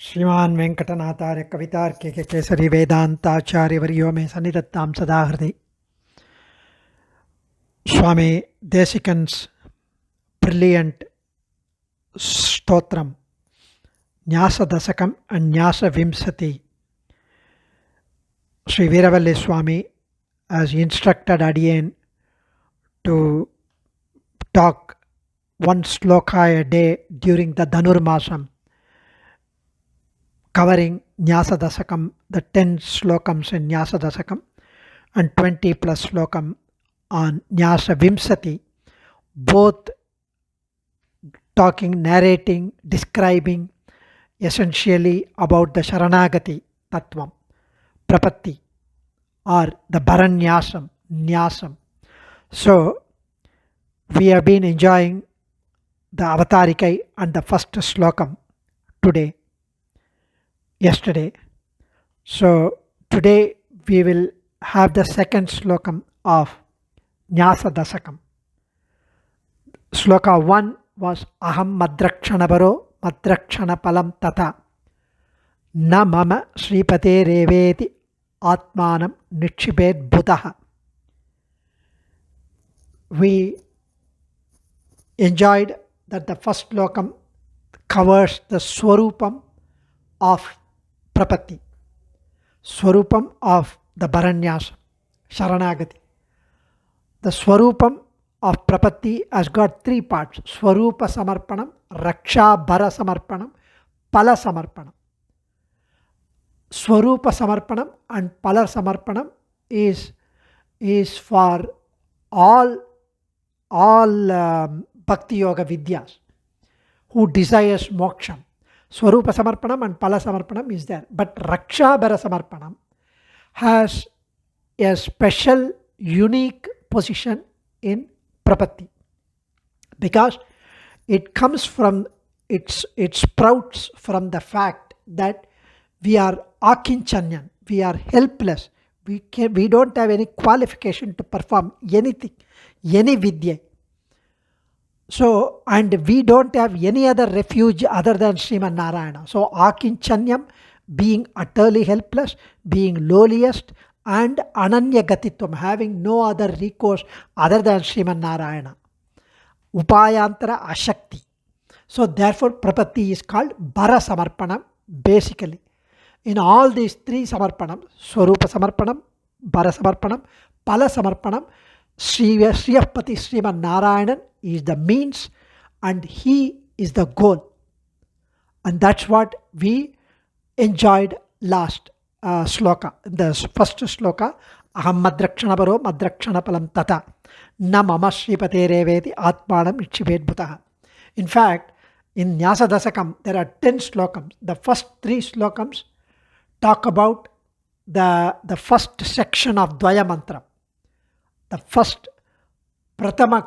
श्रीमान वेंकटनाथार्य कवितार्के के केसरी वेदांताचार्य वर्यो में सन्निधत्तां सदा हृदि. Swami Desikan's brilliant stotram Nyaasa Dasakam and Nyaasa Vimshati. Sri Veeravalli Swami has instructed Adiyen to talk one slOkA a day during the Dhanur masam, covering Nyaasa Dasakam, the 10 slokams in Nyaasa Dasakam and 20 plus slokam on Nyaasa Vimshati, both talking, narrating, describing essentially about the Sharanagati Tattvam, Prapatti, or the Baranyasam, Nyasam. So, we have been enjoying the Avatarikai and the first slokam yesterday. So, today we will have the second slokam of Nyaasa Dasakam. Sloka 1 was Aham Madrakshana Palam Tata Na Mama Srimathe Reveti Atmanam Nikshipet Bhutaha. We enjoyed that the first slokam covers the Swarupam of Prapatti, Swarupam of the Baranyasa, Sharanagati. The Swarupam of Prapatti has got 3 parts: Swarupa Samarpanam, Raksha Bhara Samarpanam, Pala Samarpanam. Swarupa Samarpanam and Pala Samarpanam is for all Bhakti Yoga Vidyas who desires moksham. Swarupa Samarpanam and Pala Samarpanam is there. But Raksha Bhara Samarpanam has a special, unique position in Prapatti because it comes from, it sprouts from the fact that we are akinchanya, we are helpless, we don't have any qualification to perform anything, any vidya. So, and we don't have any other refuge other than Sriman Narayana. So, akinchanyam, being utterly helpless, being lowliest, and ananya gatitvam, having no other recourse other than Sriman Narayana. Upayantara ashakti. So, therefore, Prapatti is called Bara Samarpanam basically. In all these 3 Samarpanam, Swarupa Samarpanam, Bara Samarpanam, Pala Samarpanam, Sriyapati Sriman Narayanan is the means and he is the goal. And that's what we enjoyed last sloka, the first sloka. Aham Madrakshana Palam Tata Na Mama Srimathe Reveti Atmanam Nikshipet Bhutaha. In fact, in Nyaasa Dasakam, there are 10 slokams. The first 3 slokams talk about the first section of Dvaya Mantra, the first Pratama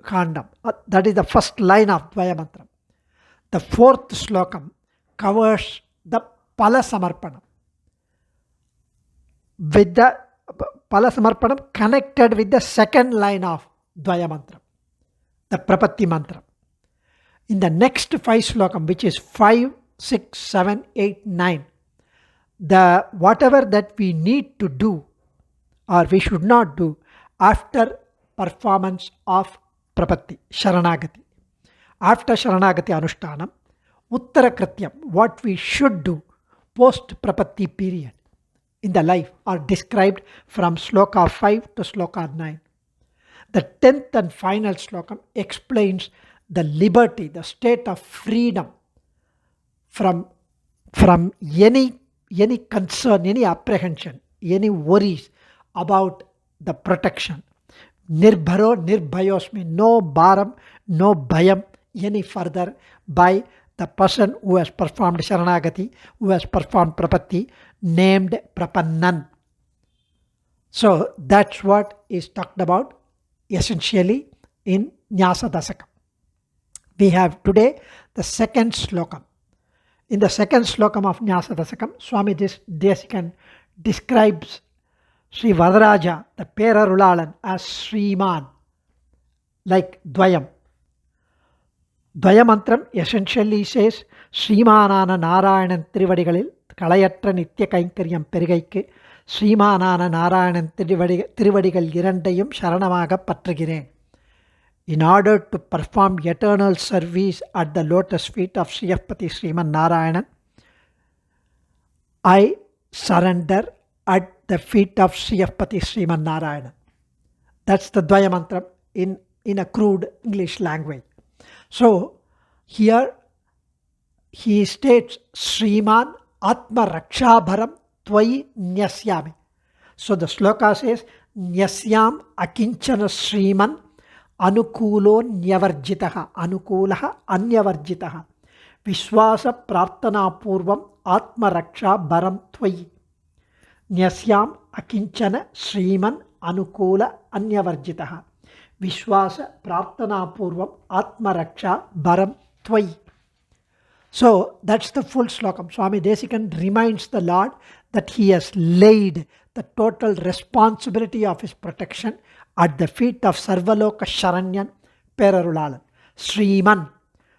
Khandam, that is the first line of Dvaya Mantra. The 4th slokam covers the Pala Samarpanam, with the Pala Samarpanam connected with the second line of Dvaya Mantra, the Prapatti Mantra. In the next 5 slokam, which is 5, 6, 7, 8, 9, the whatever that we need to do or we should not do after performance of Prapatti, Sharanagati. After Sharanagati Anushtanam, Uttara Krityam, what we should do post Prapatti period in the life are described from Sloka 5 to Sloka 9. The 10th and final slokam explains the liberty, the state of freedom from any concern, any apprehension, any worries about the protection. Nirbharo nirbhayosmi, no bharam, no bhayam any further by the person who has performed Sharanagati, who has performed Prapatti, named Prapannan. So that's what is talked about essentially in Nyaasa Dasakam. We have today the second slokam. In the second slokam of Nyaasa Dasakam, Swami Desikan describes Sri Vadaraja, the Perarulalan, as Sriman, like Dvayam. Dvaya Mantram essentially says ஸ்ரீமானான Narayanan திருவடிகளில் களையற்ற நித்திய கைங்கரியம் பெருகைக்கு ஸ்ரீமானான நாராயணன் திருவடிகள் இரண்டையும் சரணமாக பற்றுகிறேன். In order to perform eternal service at the lotus feet of Sriyapati Sriman Narayanan, I surrender at the feet of Sriyapati Sriman Narayanan. That's the Dvaya Mantram in a crude English language. So here he states Sriman Atma Rakshabharam Tvayi Nyasyami. So the sloka says Nyasyam Akinchana Sriman Anukulo Nyavarjitaha Anukulaha Anyavarjitaha Vishwasa Prarthana Purvam Atma Rakshabharam Tvayi Nyasyam Akinchana Sriman Anukula Anyavarjitaha Vishwasa Prarthana Purvam Atma Rakshabharam Tvayi. So that's the full slokam. Swami Desikan reminds the Lord that he has laid the total responsibility of his protection at the feet of Sarvaloka Sharanyan Perarulalan. Sriman,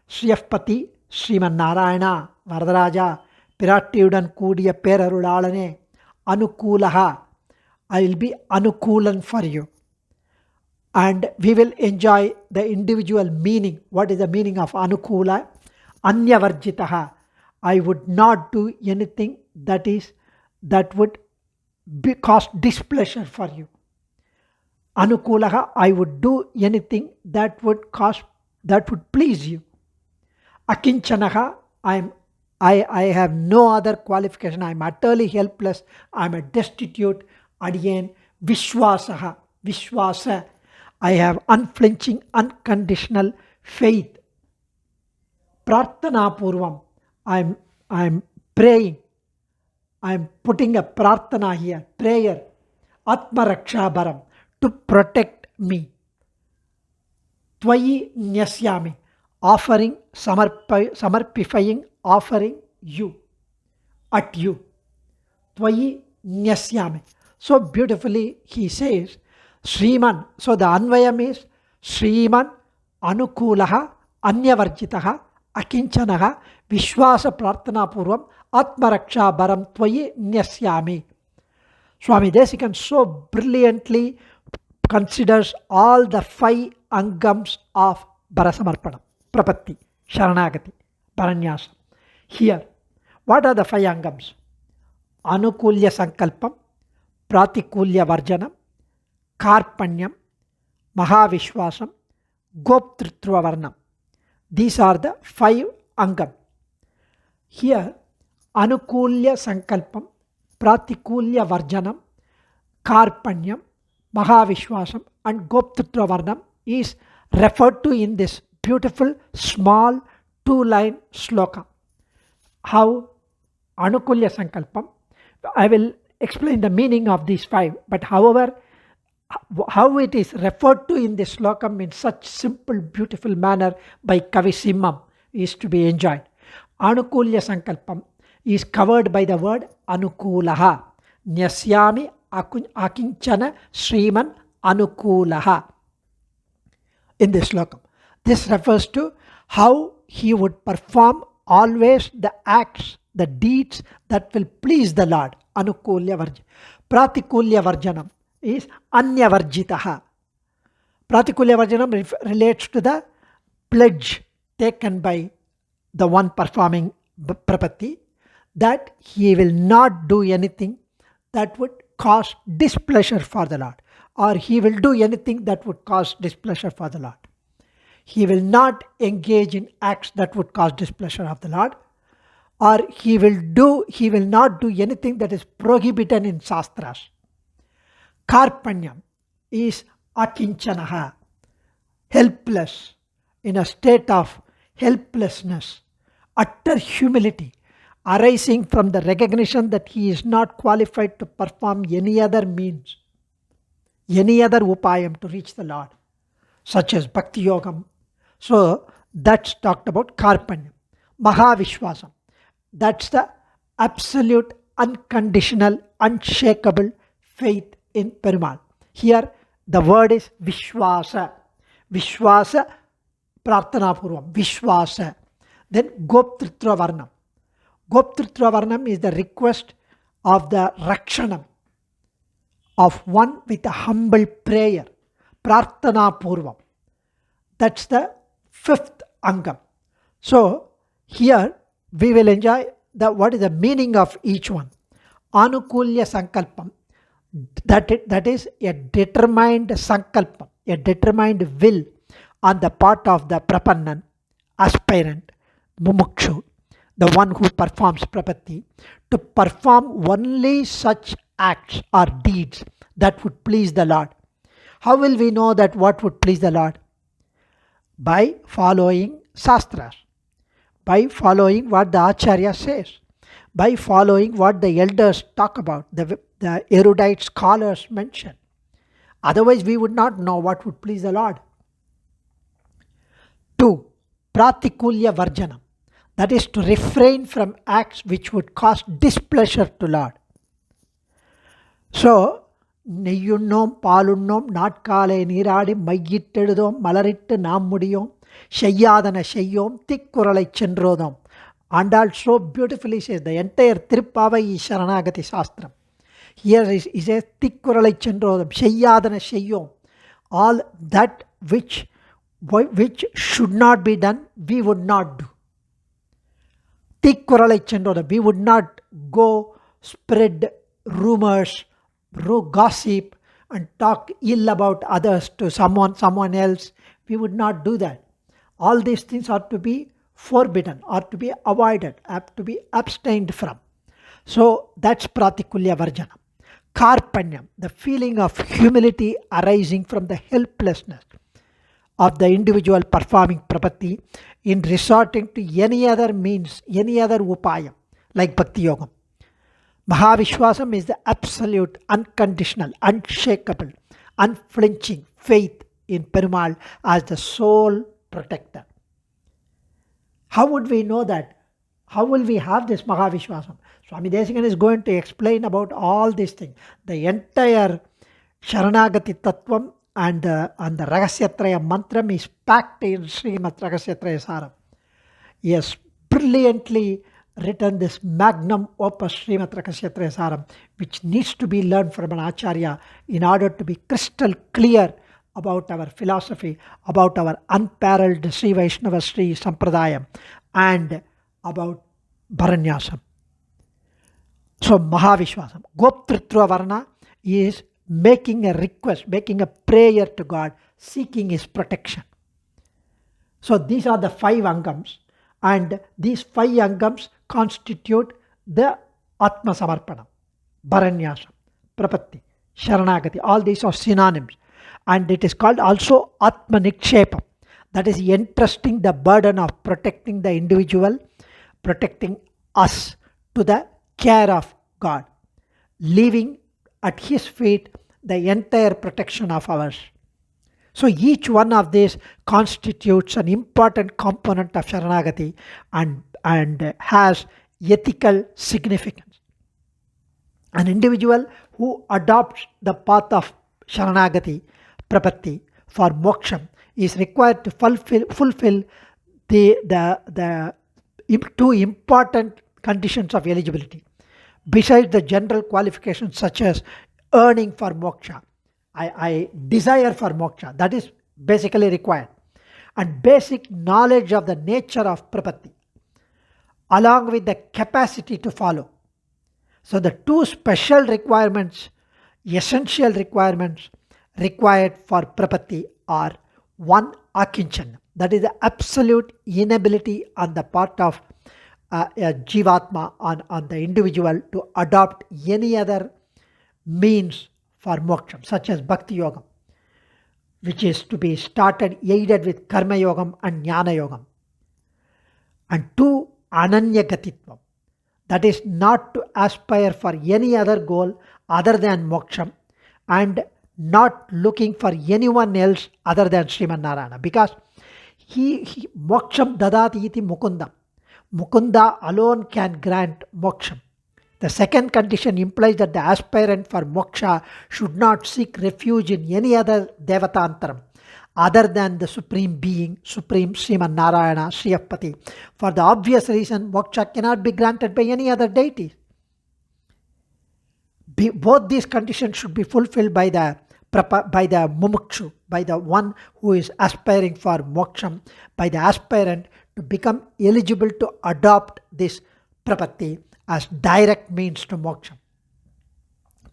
Sriyapati, Sriman Narayana, Varadaraja, Pirattiudan Kudiya Perarulaalane, Anukulaha, I will be Anukulan for you. And we will enjoy the individual meaning. What is the meaning of Anukula? Anyavarjitaha. I would not do anything that would cause displeasure for you. Anukulaha, I would do anything that would please you. Akinchanaha, I have no other qualification. I am utterly helpless. I am a destitute. Adiyen, Vishwasaha, Vishwasa, I have unflinching, unconditional faith. Prarthana Purvam, I am praying. I am putting a prarthana here, prayer. Atma Rakshabharam, to protect me. Tvayi Nyasyami, offering, samarpifying, offering you, at you. Tvayi Nyasyami. So beautifully he says, Sriman. So the Anvayam is Sriman Anukulaha Anyavarjitaha Akinchanaha Vishwasa Prarthana Purvam Atma Rakshabharam Tvayi Nyasyami. Swami Desikan so brilliantly considers all the 5 angams of Bharasamarpanam, Prapatti, Sharanagati, Paranyasa. Here, what are the 5 angams? Anukulya Sankalpam, Pratikulya Varjanam, Karpanyam, Mahavishwasam, Goptritva Varnam. These are the 5 angam. Here, Anukulya Sankalpam, Pratikulya Varjanam, Karpanyam, Mahavishwasam and Goptritva Varnam is referred to in this beautiful small 2-line sloka. How? Anukulya Sankalpam. I will explain the meaning of these 5, but however, how it is referred to in this slokam in such simple, beautiful manner by Kavi Simham is to be enjoyed. Anukulya Sankalpam is covered by the word Anukulaha. Nyasyami Akinchana Sriman Anukulaha. In this slokam, this refers to how he would perform always the acts, the deeds that will please the Lord. Anukulya Varjanam. Pratikulya Varjanam is Anyavarjitaha. Pratikulya Varjanam relates to the pledge taken by the one performing Prapatti that he will not do anything that would cause displeasure for the Lord, or he will do anything that would cause displeasure for the Lord. He will not engage in acts that would cause displeasure of the Lord, or he will not do anything that is prohibited in Shastras. Karpanyam is Akinchanaha, helpless, in a state of helplessness, utter humility, arising from the recognition that he is not qualified to perform any other means, any other upayam to reach the Lord, such as Bhakti Yogam. So that's talked about Karpanyam. Mahavishwasam, that's the absolute, unconditional, unshakable faith in Perumal. Here the word is Vishwasa. Vishwasa Prarthana Purvam. Vishwasa. Then Goptritra Varnam. Goptritra Varnam is the request of the Rakshanam of one with a humble prayer, Prarthana Purvam. That's the fifth Angam. So here we will enjoy what is the meaning of each one. Anukulya Sankalpam, that is a determined Sankalpam, a determined will on the part of the Prapannan, aspirant, Mumukshu, the one who performs Prapatti, to perform only such acts or deeds that would please the Lord. How will we know that what would please the Lord? By following Shastras, by following what the Acharya says, by following what the elders talk about, the erudite scholars mention. Otherwise, we would not know what would please the Lord. 2. Pratikulya Varjanam, that is to refrain from acts which would cause displeasure to Lord. So, நெய்யுண்ணோம் பாலுண்ணோம் நாட்காலை நீராடி மையிட்டெழுதோம் மலரிட்டு நாம் முடியோம் செய்யாதன செய்யோம் திக்குறளை சென்றோதோம். Andal so beautifully says the entire Tirupavai is Sharanagati Shastram. Here he says Tikkuralai Chendrodam, Shayyadana Shayyom. All that which should not be done, we would not do. Tikkuralai Chendrodam, we would not go spread rumors, gossip, and talk ill about others to someone else. We would not do that. All these things are to be forbidden, or to be avoided, have to be abstained from. So that's Pratikulya Varjana. Karpanyam, the feeling of humility arising from the helplessness of the individual performing Prapatti in resorting to any other means, any other upayam, like Bhakti Yogam. Mahavishwasam is the absolute, unconditional, unshakable, unflinching faith in Perumal as the sole protector. How would we know that? How will we have this Mahavishwasam? Swami Desikan is going to explain about all these things. The entire Sharanagati Tattvam and the Rahasyatraya Mantram is packed in Srimat Rahasyatraya Saram. He has brilliantly written this magnum opus Srimat Rahasyatraya Saram, which needs to be learned from an Acharya in order to be crystal clear about our philosophy, about our unparalleled Sri Vaishnava Sri Sampradaya, and about Bharanyasam. So Mahavishwasam. Goptritra Varna is making a request, making a prayer to God, seeking His protection. So these are the 5 Angams, and these 5 Angams constitute the Atma Samarpanam, Bharanyasam, Prapatti, Sharanagati. All these are synonyms. And it is called also Atma Nikshepam, that is entrusting the burden of protecting the individual, protecting us to the care of God, leaving at His feet the entire protection of ours. So each one of these constitutes an important component of Sharanagati and has ethical significance. An individual who adopts the path of Sharanagati, Prapatti, for moksham is required to fulfill the 2 important conditions of eligibility. Besides the general qualifications such as earning for moksha, I desire for moksha, that is basically required, and basic knowledge of the nature of Prapatti, along with the capacity to follow. So the 2 special requirements, essential requirements required for Prapatti are 1. Akinchana, that is the absolute inability on the part of a Jivatma, on the individual, to adopt any other means for moksham, such as Bhakti Yogam, which is to be started aided with Karma Yogam and Jnana Yogam. And 2. Ananya Gatitvam, that is not to aspire for any other goal other than moksham, and not looking for anyone else other than Sriman Narayana, because he moksham dadati iti mukunda. Mukunda alone can grant moksham. The second condition implies that the aspirant for moksha should not seek refuge in any other devatantaram other than the Supreme Being, Supreme Sriman Narayana, Sriyapati. For the obvious reason, moksha cannot be granted by any other deity. Both these conditions should be fulfilled by the mumukshu, by the one who is aspiring for moksham, by the aspirant to become eligible to adopt this prapatti as direct means to moksha.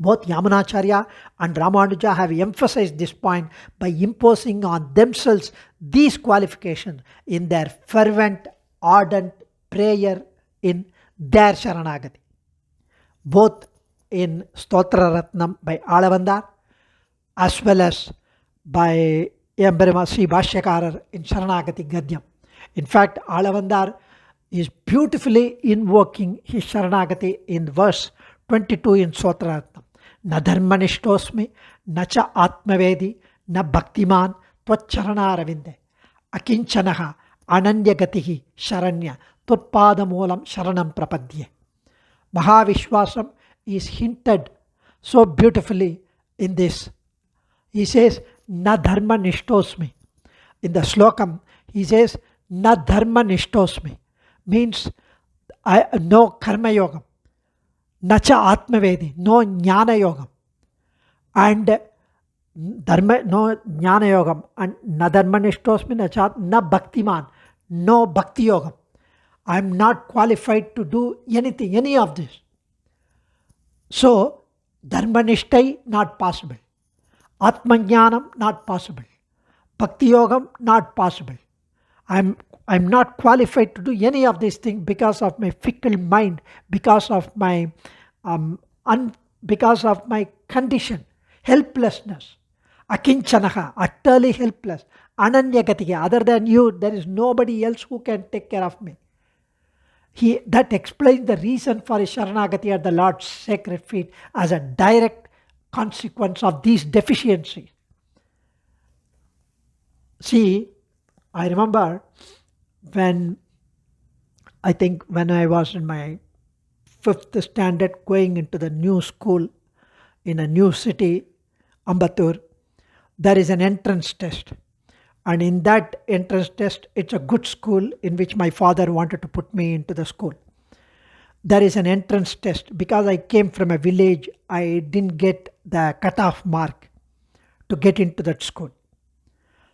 Both Yamunacharya and Ramanuja have emphasized this point by imposing on themselves these qualifications in their fervent, ardent prayer in their Sharanagati. Both in Stotra Ratnam by Alavandar as well as by Embrima Sri Bhashyakarar in Sharanagati Gadyam. In fact, Alavandar is beautifully invoking his Sharanagati in verse 22 in Stotra Ratnam. Na dharmanishtosmi, na cha atmavedi, na bhaktiman tvacharanaravinde. Akinchanaha ananyagatihi sharanya tutpadamulam sharanam prapadye. Mahavishwasam is hinted so beautifully in this. He says, na dharma nishtosmi. In the slokam, he says, na dharma nishtosmi. Means, no karma yogam. Nacha atmavedi, no jnana yogam. And dharma, no jnana yogam. And na dharma nishtosmi, nacha, na bhaktiman, no bhakti yogam. I am not qualified to do anything, any of this. So, dharmanishtai not possible. Atmajnanam not possible. Bhakti yogam not possible. I'm not qualified to do any of these things because of my fickle mind, because of my condition, helplessness. Akinchanaha, utterly helpless. Ananyagatiga, other than you, there is nobody else who can take care of me. That explains the reason for his Sharanagati at the Lord's sacred feet as a direct consequence of these deficiencies. See, I remember when I was in my 5th standard going into the new school in a new city, Ambattur, there is an entrance test. And in that entrance test, it's a good school in which my father wanted to put me into the school. There is an entrance test. Because I came from a village, I didn't get the cutoff mark to get into that school.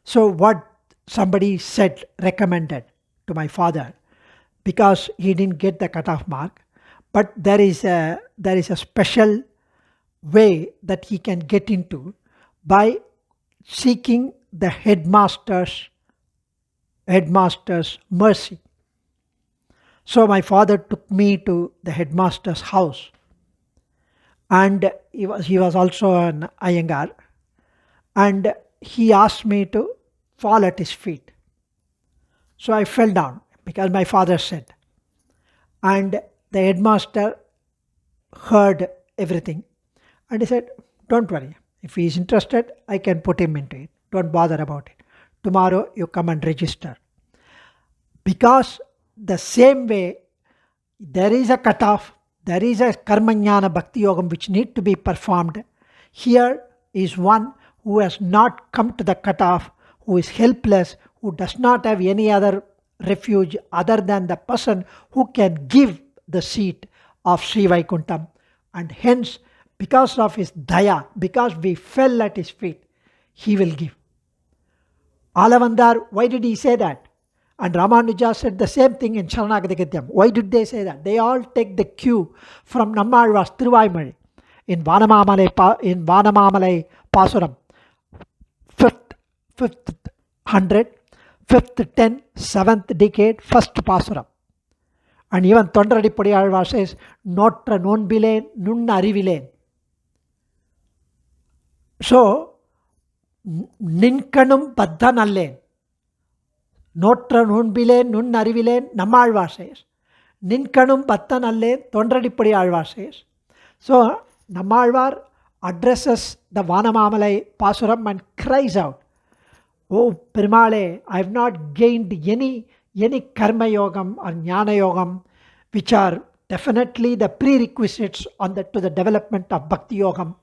So what somebody recommended to my father, because he didn't get the cutoff mark, but there is a special way that he can get into by seeking the headmaster's mercy. So my father took me to the headmaster's house, and he was also an Iyengar, and he asked me to fall at his feet. So I fell down because my father said, and the headmaster heard everything, and he said, don't worry, if he is interested, I can put him into it. Don't bother about it. Tomorrow you come and register. Because the same way, there is a cutoff, there is a karmanyana bhakti yogam which need to be performed. Here is one who has not come to the cutoff, who is helpless, who does not have any other refuge other than the person who can give the seat of Sri Vaikuntham. And hence, because of his daya, because we fell at his feet, he will give. Alavandar, why did he say that? And Ramanuja said the same thing in Sharanagati Gadyam. Why did they say that? They all take the cue from Nammalvar's Thiruvaimazhi in Vanamamalai Pasuram, 5th 100, 5th 10, 7th decade, 1st Pasuram. And even Thondaradi Alvar says, Notra non bilen, nun arivilen. So, Ninkanum Badhan Allen. Notra nun bilen, nun arivilen, Nammalvar says. Ninkanum Badhan Allen, Thondaradi Alvar says. So, Nammalvar addresses the Vanamamalai Pasuram and cries out, Oh Perimale, I have not gained any karma yogam or jnana yogam, which are definitely the prerequisites to the development of bhakti yogam.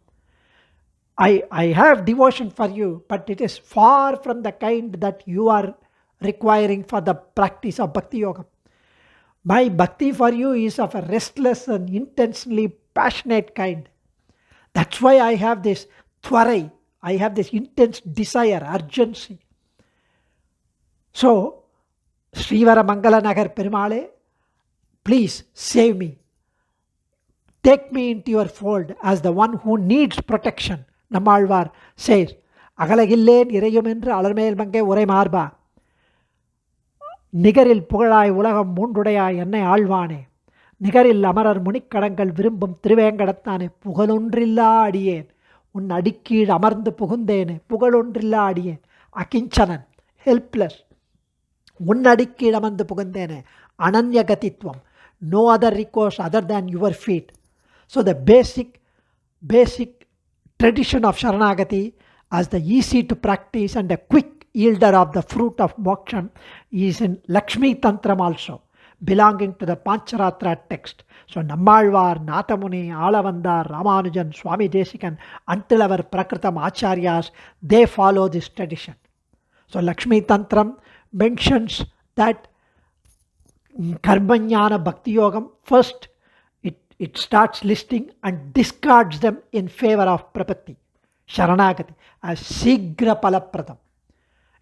I have devotion for you, but it is far from the kind that you are requiring for the practice of Bhakti Yoga. My bhakti for you is of a restless and intensely passionate kind. That's why I have this twarai, I have this intense desire, urgency. So, Srivara Mangala Nagar Perimale, please save me. Take me into your fold as the one who needs protection. Nammalvar says, Agalagillen Irayumendra Alarmel Mange Ure Marba. நிகரில் புகழாய் உலகம் மூன்றுடையாய் என்னை ஆழ்வானே, நிகரில் அமரர் முனிக்கடங்கள் விரும்பும் திருவேங்கடத்தானே, புகழொன்றில்லா அடியேன் உன் அடிக்கீழ் அமர்ந்து புகுந்தேனே, புகழொன்றில்லா அடியேன், அகிஞ்சனன், ஹெல்ப்லெஸ், உன் அடிக்கீழ் அமர்ந்து புகுந்தேனே, அனன்யகதித்வம், no other recourse other than your feet. So the basic tradition of Sharanagati as the easy to practice and a quick yielder of the fruit of moksha is in Lakshmi Tantram also, belonging to the Pancharatra text. So Nammalvar, Nathamuni, Alavandar, Ramanujan, Swami Desikan, until our Prakritam Acharyas, they follow this tradition. So Lakshmi Tantram mentions that Karmanyana Bhakti Yogam, first it starts listing and discards them in favor of Prapatti, Sharanagati, as Sigra Palapradam.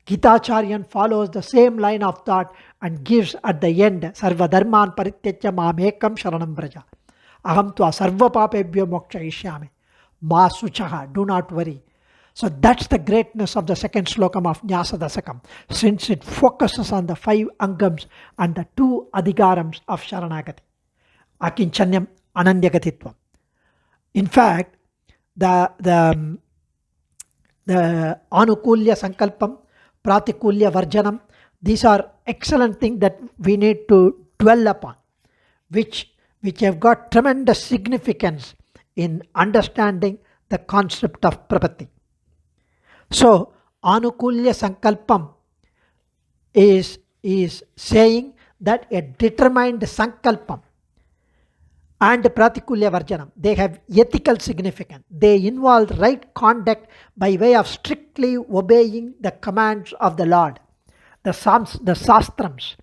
Gitacharyan follows the same line of thought and gives at the end Sarva Dharman Parityaja Mamekam Sharanam Braja. Aham Tva Sarva Papebhyo Mokshayishyami. Ma Suchaha, do not worry. So that's the greatness of the second slokam of Nyaasa Dasakam, since it focuses on the 5 angams and the 2 adhigarams of Sharanagati. Akinchanyam Ananyagatitvam. In fact, the Anukulya Sankalpam, Pratikulya Varjanam, these are excellent things that we need to dwell upon, which have got tremendous significance in understanding the concept of Prapatti. So, Anukulya Sankalpam is saying that a determined Sankalpam and Pratikulya Varjanam, they have ethical significance. They involve right conduct by way of strictly obeying the commands of the Lord. The Sastrams,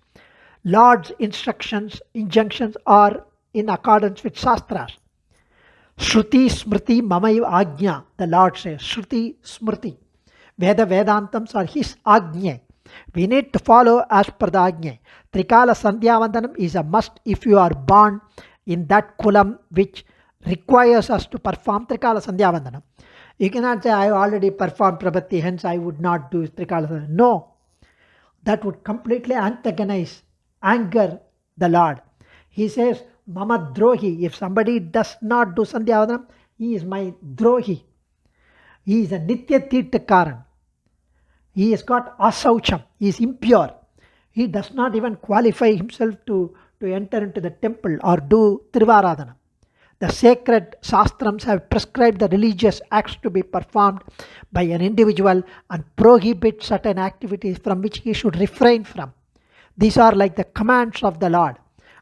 Lord's injunctions are in accordance with Shastras. Shruti Smriti Mamaiv Ajna, the Lord says. Shruti Smriti. Vedantams are his Ajna. We need to follow as per the Ajna. Trikala Sandhyavandanam is a must if you are born in that kulam which requires us to perform Trikala Sandhyavandanam. You cannot say, I have already performed Prabhati, hence I would not do Trikala Sandhyavandanam. No, that would completely antagonize, anger the Lord. He says, Mama Drohi, if somebody does not do Sandhyavandanam, he is my Drohi. He is a Nitya Tirthakaran. He has got Asaucham, he is impure. He does not even qualify himself to enter into the temple or do Thiruvaradhana. The sacred Sastrams have prescribed the religious acts to be performed by an individual and prohibit certain activities from which he should refrain from. These are like the commands of the Lord,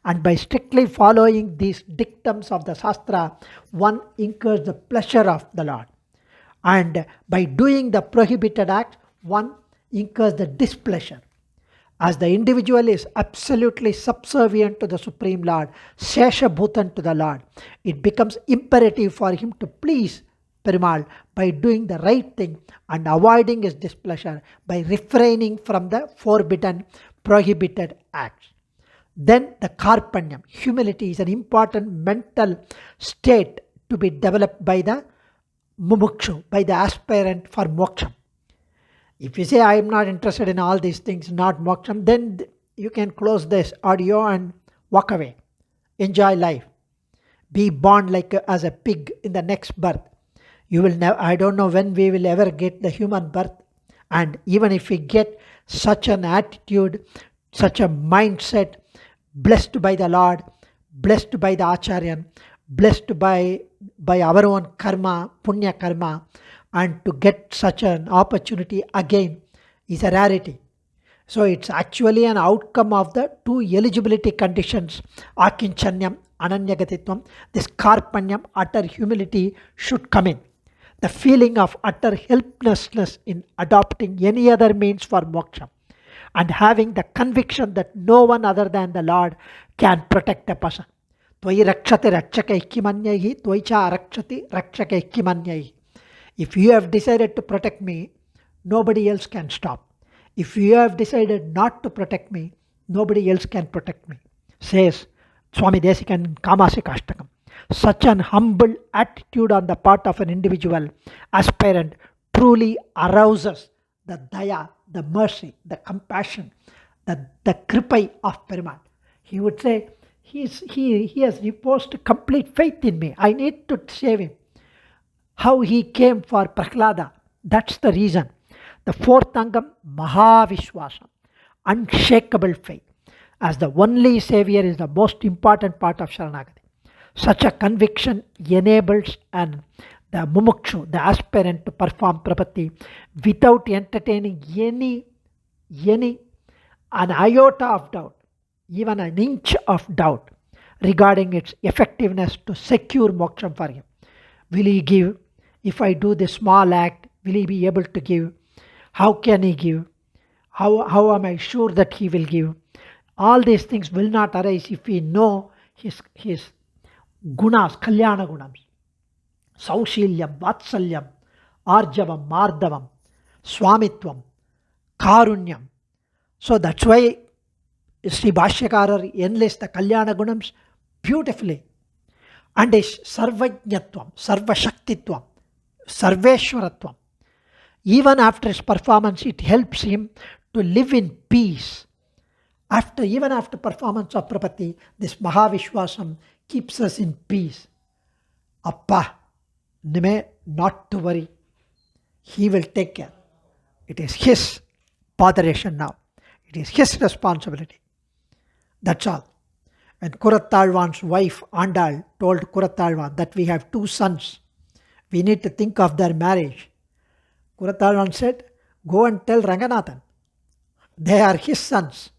and by strictly following these dictums of the Shastra, one incurs the pleasure of the Lord. And by doing the prohibited act, one incurs the displeasure. As the individual is absolutely subservient to the Supreme Lord, Shesha Bhutan to the Lord, it becomes imperative for him to please Perumal by doing the right thing and avoiding his displeasure by refraining from the forbidden, prohibited acts. Then the Karpanyam, humility, is an important mental state to be developed by the Mumukshu, by the aspirant for moksha. If you say, I am not interested in all these things, not moksham, then you can close this audio and walk away. Enjoy life. Be born as a pig in the next birth. You will never, I don't know when we will ever get the human birth. And even if we get such an attitude, such a mindset, blessed by the Lord, blessed by the Acharyan, blessed by our own karma, punya karma, and to get such an opportunity again is a rarity. So it's actually an outcome of the 2 eligibility conditions, Akinchanyam, Ananyagatitvam. This Karpanyam, utter humility, should come in. the feeling of utter helplessness in adopting any other means for moksha, and having the conviction that no one other than the Lord can protect a person. Tvai rakshate rakshake kimanyaihi, tvai cha arakshati rakshake kimanyaihi. If you have decided to protect me, nobody else can stop. If you have decided not to protect me, nobody else can protect me, says Swami Desikan in Kamasikashtakam. Such an humble attitude on the part of an individual aspirant truly arouses the daya, the mercy, the compassion, the kripai of Perumal. He would say, he has reposed complete faith in me. I need to save him. How he came for Prahlada, that's the reason. The fourth angam, Mahavishwasa, unshakable faith. As the only savior is the most important part of Sharanagati. Such a conviction enables the mumukshu, the aspirant, to perform prapatti without entertaining an iota of doubt, even an inch of doubt regarding its effectiveness to secure moksham for him. Will he give? If I do this small act, will he be able to give? How can he give? How am I sure that he will give? All these things will not arise if we know his gunas, kalyana gunams, saushilyam, vatsalyam, arjavam, mardavam, swamitvam, karunyam. So that's why Sri Bhashyakarar enlists the kalyana gunams beautifully. And is sarvajnatvam, sarvashaktitvam, sarveshwaratvam. Even after his performance, it helps him to live in peace. Even after performance of prapatti, this Mahavishwasam keeps us in peace. Appa, not to worry. He will take care. It is his botheration now. It is his responsibility. That's all. When Kurattalwan's wife Andal told Kurattalwan that we have 2 sons, we need to think of their marriage, Kurattalwan said, go and tell Raghunathan. They are his sons,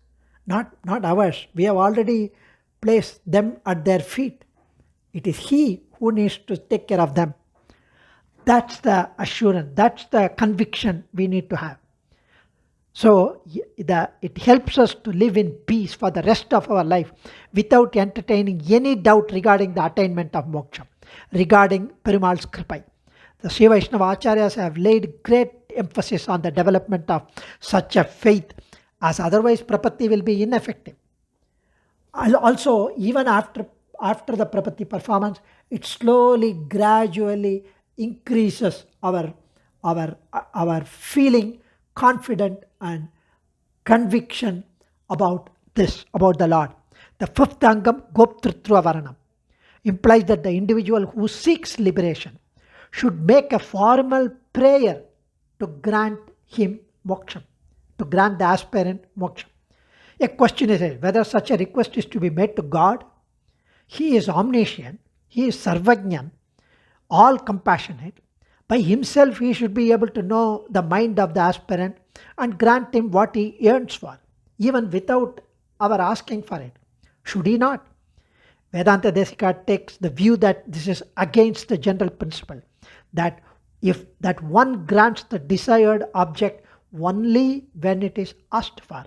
not ours. We have already placed them at their feet. It is he who needs to take care of them. That's the assurance, that's the conviction we need to have. So it helps us to live in peace for the rest of our life without entertaining any doubt regarding the attainment of moksha, regarding Perumal's kripai. The Sri Vaishnava Acharyas have laid great emphasis on the development of such a faith, as otherwise prapatti will be ineffective. Also, even after the prapatti performance, it slowly, gradually increases our feeling confident and conviction about the Lord. The fifth angam, Goptrutva Varanam, implies that the individual who seeks liberation should make a formal prayer to grant him moksha, to grant the aspirant moksha. A question is raised whether such a request is to be made to God. He is omniscient, he is sarvajnan, all compassionate. By himself he should be able to know the mind of the aspirant and grant him what he yearns for, even without our asking for it. Should he not? Vedanta Desika takes the view that this is against the general principle, that one grants the desired object only when it is asked for.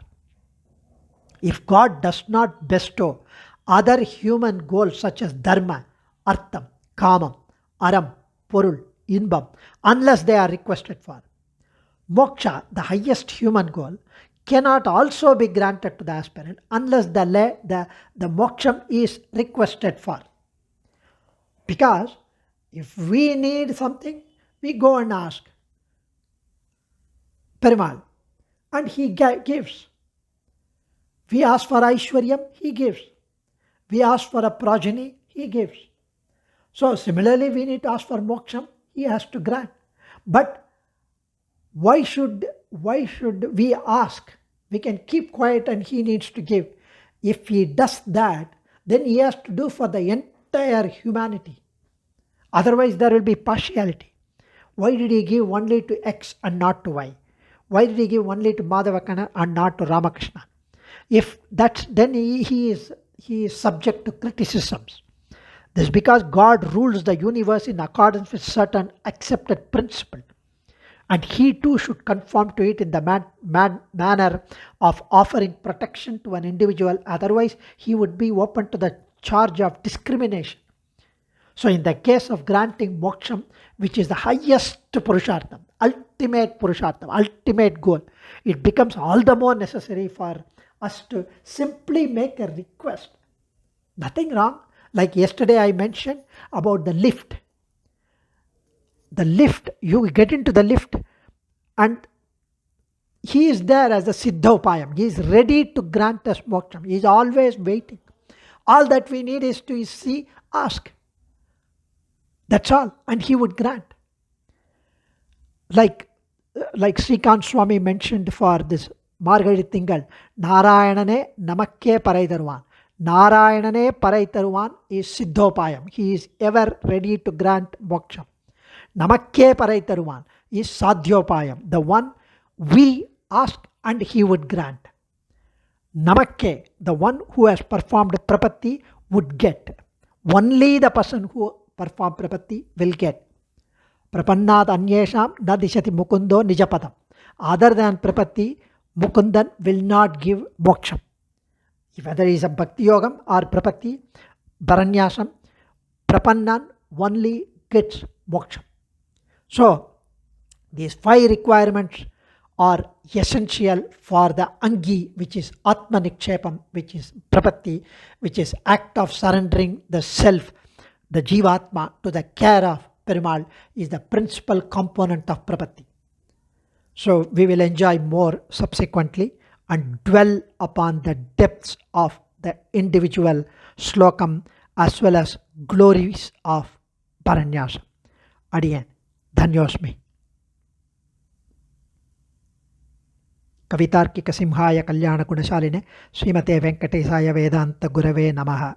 If God does not bestow other human goals such as dharma, artham, kamam, aram, porul, inbam, unless they are requested for, moksha, the highest human goal, cannot also be granted to the aspirant unless the moksham is requested for. Because if we need something, we go and ask Perumal, and he gives. We ask for Aishwaryam, he gives. We ask for a progeny, he gives. So similarly, we need to ask for moksham, he has to grant. But why should we ask? We can keep quiet and he needs to give. If he does that, then he has to do for the entire humanity. Otherwise, there will be partiality. Why did he give only to X and not to Y? Why did he give only to Madhavakkannan and not to Ramakrishna? If that's, then he is subject to criticisms. This is because God rules the universe in accordance with certain accepted principle, and he too should conform to it in the manner of offering protection to an individual. Otherwise, he would be open to the charge of discrimination. So in the case of granting moksham, which is the highest purushartham, ultimate goal, it becomes all the more necessary for us to simply make a request. Nothing wrong. Like yesterday I mentioned about the lift. The lift, you get into the lift and he is there as the Siddhopayam. He is ready to grant us moksham. He is always waiting. All that we need is to ask. That's all. And he would grant. Like Srikant Swami mentioned for this Margari Tingal, Narayanane Namakke Parai Tharuvan. Narayanane Parai Tharuvan is Siddhopayam. He is ever ready to grant moksham. Namakke Parai Tharuvan is Sadhyopayam, the one we ask and he would grant. Namakke, the one who has performed prapatti, would get. Only the person who performed prapatti will get. Prapannad anyesham na dishati mukundo nijapadam. Other than prapatti, Mukundan will not give moksham. Whether it is a bhakti yogam or prapatti, baranyasam, prapannan only gets moksham. So, these 5 requirements are essential for the angi, which is atma nikshepam, which is prapatti, which is act of surrendering the self, the jivatma, to the care of Perumal, is the principal component of prapatti. So we will enjoy more subsequently and dwell upon the depths of the individual slokam as well as glories of Paranyasa. Adiyen, Dhanyosmi. Kavitarkika Simhaya Kalyana Gunashaline Srimathe Venkatesaya Vedanta Gurave Namaha.